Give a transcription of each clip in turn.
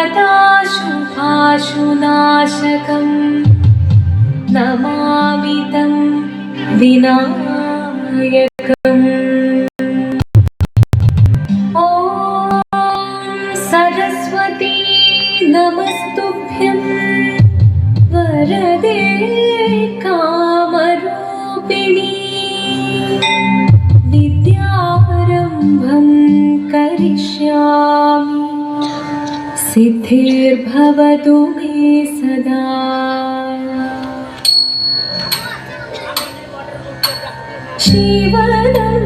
सदाशुभाशुनाशकं नमामि तं विनायकम्। ॐ सरस्वती नमस्तुभ्यं वरदे कामरूपिणी विद्यारम्भं करिष्यामि सिद्धिर्भवतु मे सदा। शिवनं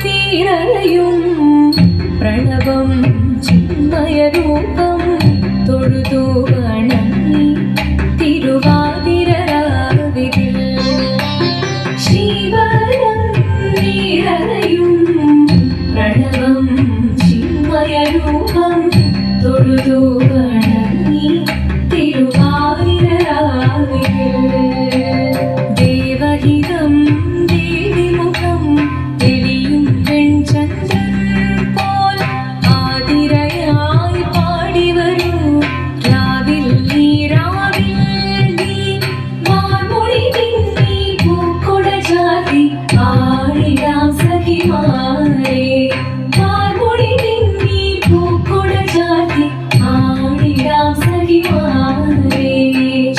निरयुं प्रणवं चिन्मयरूपं തൊഴുതു വണങ്ങി തിരുവാതിരരാവിതിൽ ശിവനം നിറയും പ്രണവം ചിന്മയരൂപം തൊഴുതു വണങ്ങി തിരുവാതിരരാവിതിൽ ദേവഹിതം ദേവിമുഖം തെളിയും വെൺചന്ദ്രൻ പോൽ ആതിരയായി പാടി വരൂ രാവിൽ നീ വാർമൊഴി പിന്നി പൂക്കൊട ചാത്തി ആടിടാം സഖിമാരെ വാർമൊഴി പിന്നി പൂക്കൊട ചാത്തി ആടിടാം സഖിമാരെ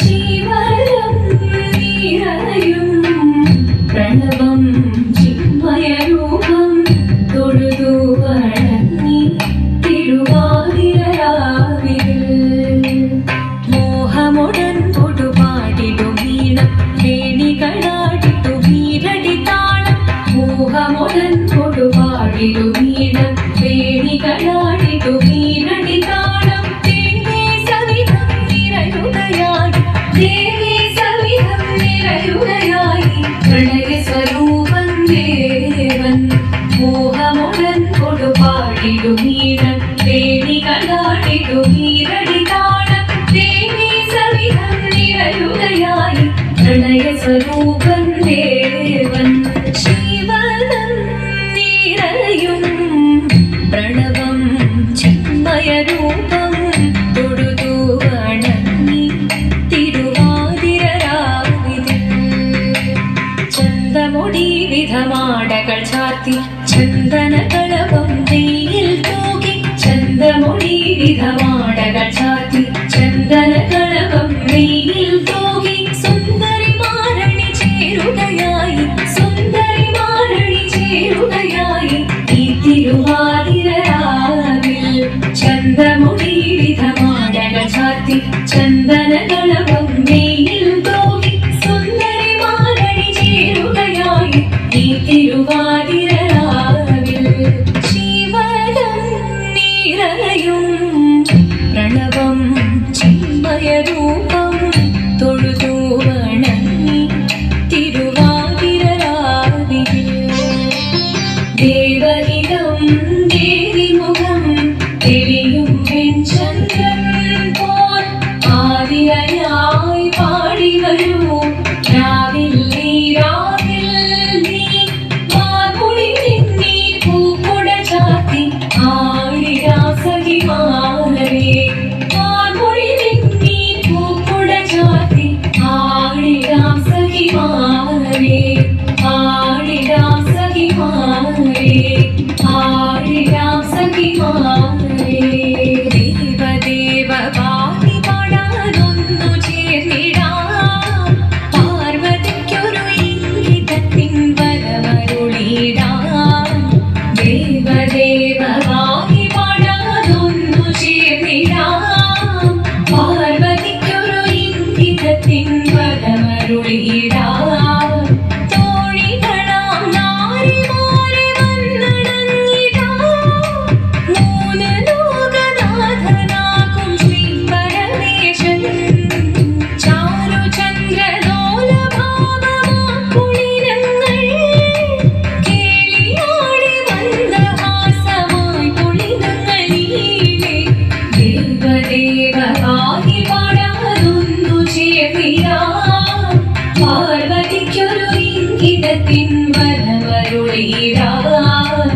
ശിവനം നിറയും പ്രണവം ചിന്മയരൂപം തൊഴുതു വണങ്ങി തിരുവാതിരരാവിതിൽ മോഹമുടൻ പൊടുപാടിടും വീണം വേണികളാടിട്ടു വീരടി താളം മോഹമുടൻ പൊടുപാടിടും വീണം വേണികളാടിട്ടു വീരടി താളം ദേവി സവിധം നിറയുകയായി ദേവി സവിധം നിറയുകയായി പ്രണയ സ്വരൂപം ദേവൻ മോഹമുടൻ കൊടുപാടിടും വീണം വേണികളാടിട്ടു വീരടി താളം ദേവി സവിധം നിറയുകയായി പ്രണയ സ്വരൂപം ദേവൻ ശിവനം നിറയും പ്രണവം ചിന്മയരൂപം തൊഴുതു വണങ്ങി തിരുവാതിരരാവിതിൽ ചന്തമുടി വിധമാടകൾ ചാർത്തി ചന്ദനകളപം നെയ്യിൽ തൂകി ചന്തമുടി വിധമാടകൾ ചാർത്തി ചന്ദനകളപം നെയ്യിൽ തൂകി സുന്ദരി മാരണി ചേരുകയായി സുന്ദരി മാരണി ചേരുകയായി ഈ തിരുവാതിരരാവിൽ ചന്തമുടി വിധമാടകൾ ചാർത്തി ചന്ദനകളപം നെയ്യിൽ തൂകി സുന്ദരി മാരണി ചേരുകയായി ഈ തിരുവാതിരരാവിൽ ശിവനം നിറയും പ്രണവം ചിന്മയരൂപം തൊഴുതു വണങ്ങി തിരുവാതിരരാവിതിൽ ദേവഹിതം ദേവിമുഖം തെളിയും വെൺചന്ദ്രൻ പോൽ ആതിരയായി പാടി വരൂ രാവിൽ നീ വാർമൊഴി പിന്നി പൂക്കൊട ചാത്തി ആടിടാം സഖിമാരെ വാർമൊഴി പിന്നി പൂക്കൊട ചാത്തി ആടിടാം സഖിമാരെ ആടിടാം സഖിമാരെ ആടിടാം സഖിമാരെ ദേവദേവ പാടി പാടാനൊന്നു ചേർന്നിടാം പാർവതിക്കൊരു ഇംഗിതത്തിൻ വരമരുളിടാം ദേവദേവ പാടി പാടാനൊന്നു ചേർന്നിടാം പാർവതിക്കൊരു ഇംഗിതത്തിൻ വരമരുളിടാം തോഴികളാം നാരിമാരെ വന്നണഞ്ഞിടാം മൂന്ന് ലോകനാഥനാകും ശ്രീ പരമേശൻ ചാരുചന്ദ്രലോലഭാവമാക്കുളിരങ്ങൾ കേളിയാടി മന്ദഹാസമായി കുളിരങ്ങൾ നീളെ ദേവദേവ പാടി പാടാനൊന്നു ചേർന്നിടാം പാർവതിക്കൊരു ഇംഗിതത്തിൻ വരമരുളിടാൻ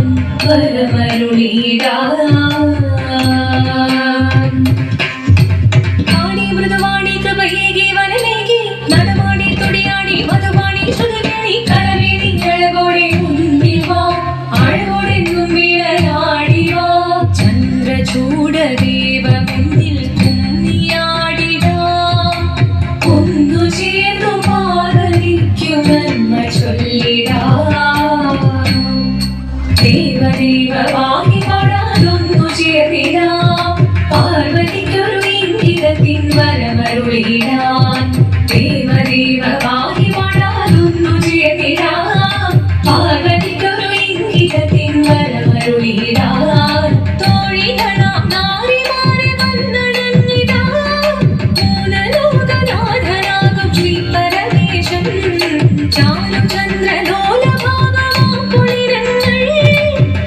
സ്ത്രീകളാം നാരിമാരെ വന്നണഞ്ഞിതാ മൂലലോകനാഥനാകും ശ്രീ പരമേശൻ ചാരു ചന്ദ്രലോലഭാവമാം കുളിരങ്ങൾ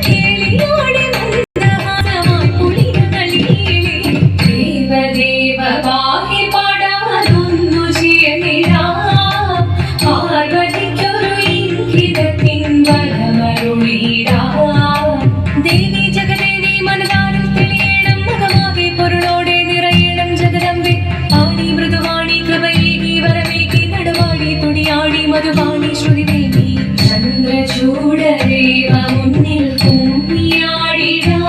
കേളിയോടെ മന്ദഹാസമായി കുളിരകളിലേ ദേവദേവ പാഹി പാടാനൊന്നു ചേർന്നിടാ പാർവതിക്കൊരു ഇംഗിതത്തിൻ വരമരുളിടാ ദേവി ജഗദേവി മനതാരിൽ തെളിയണം മുഖമാകെ പൊരുളോടെ നിറയണം ജഗദമ്പെ ആടി മൃദുവാണി കൃപയേകി വരമേകി നടുവാടി തുടിയാടി മധുവാണി ശ്രുതിദേവി ചന്ദ്രചൂഡദേവ മുന്നിൽ കുമ്പിയാടിടാം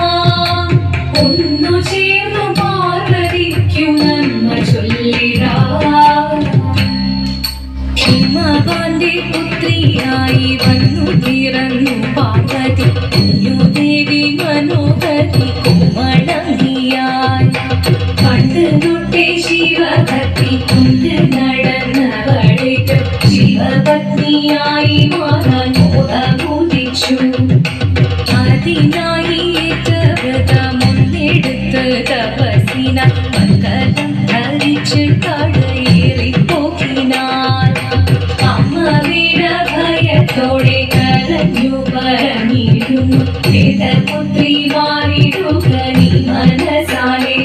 ഒന്നു ചേർന്നു പാർവതിക്കു നന്മ ചൊല്ലിടാം ഹിമവാന്റെ പുത്രിയായി വന്നു പിറന്നു പാർവതി ദേവി മനോഹരി കോമളങ്ങിയായി പണ്ട് തൊട്ടേ ശിവഭക്തി കൊണ്ട് നടന്നവളേക്ക് ശിവപത്നിയായി മാറാൻ മോഹമുദിച്ചു അതിനായി വ്രതമൊന്നെടുത്ത് തപസിന മംഗലം ധരിച്ച് കടയേറിപ്പോക്കിനാൾ അമ്മ വീണ ഭയത്തോടെ കരഞ്ഞു പറഞ്ഞിരുന്നു വേദപുത്രി മാറിടുക നീ മനസാലേ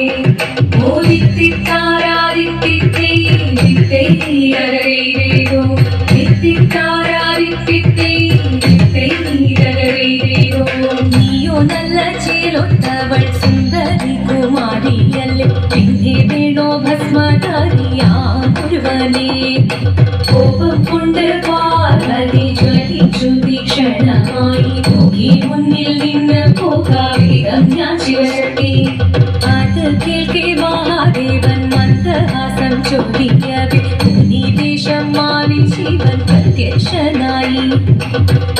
നീയോ നല്ല ചേലൊത്തവൾ സുന്ദരി കുമാരിയല്ലേ പിന്നെ വേണോ ഭസ്മധാരിയാകുരുവനേ കോപം കൊണ്ട് പാർവതി ജ്വലിച്ചു തീക്ഷണമായി പോയി മുന്നിൽ നിന്ന് പോകാവേഗം ഞാൻ ശിവശക്തി അത് കേൾക്കെ മഹാദേവൻ മന്ദഹാസം ചൊല്ലിയവേ മുനിവേഷം മാറി ശിവൻ പ്രത്യക്ഷനായി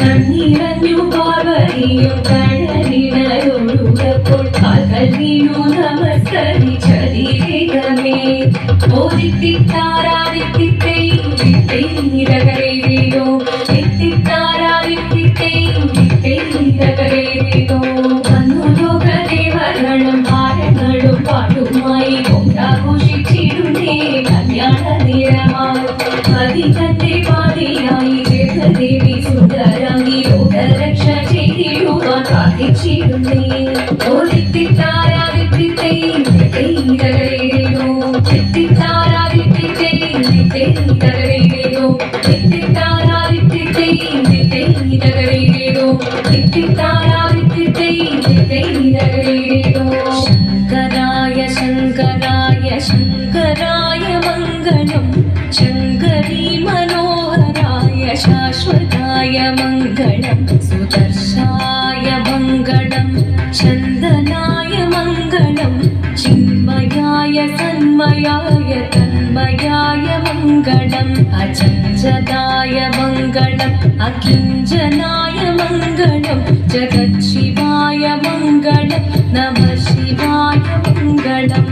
കണ്ണീറഞ്ഞു പാർവതിയും കടലിടയൊഴുകപ്പോൾ കാൽകൾ വീണു നമസ്കരിച്ചതിവേഗമേ ഓദിത്തിത്താരാദിത്തിത്തേ നീരകരേതോ എത്തിത്താരാദിത്തിത്തേ നീരകരേതോ വന്നു ലോകദേവഗണം ഭാരങ്ങളും പാട്ടുമായി കൊണ്ടാഘോഷിച്ചിടുന്നേ കല്യാണ നേരമായി അതിതന്റെ പാതിയായി ദേവദേവി സുന്ദരാംഗി ലോകരക്ഷ ചെയ്തിടുവാൻ പ്രാർത്ഥിച്ചിടുന്നേ ഓദിത്തിത്താരാദിത്തിത്തേ നീരകരേതോ എത്തിത്താരാദിത്തിത്തേ നീരകരേതോ എത്തിത്താരാദിത്തിത്തേ നീരകരേതോ എത്തിത്താരാദിത്തിത്തേ നീരകരേതോ ശങ്കരായ ശങ്കരായ ശങ്കരായ മംഗളം ശങ്കരീ മനോഹരായ ശാശ്വതായ മംഗളം സുദർശായ മംഗളം ചന്ദനായ മംഗളം ചിന്മയായ സന്മയായ തന്മയായ മംഗളം അചഞ്ചലായ മംഗളം അകിഞ്ചനായ മംഗളം ജഗത് ശിവായ മംഗളം നമഃ ശിവായ മംഗളം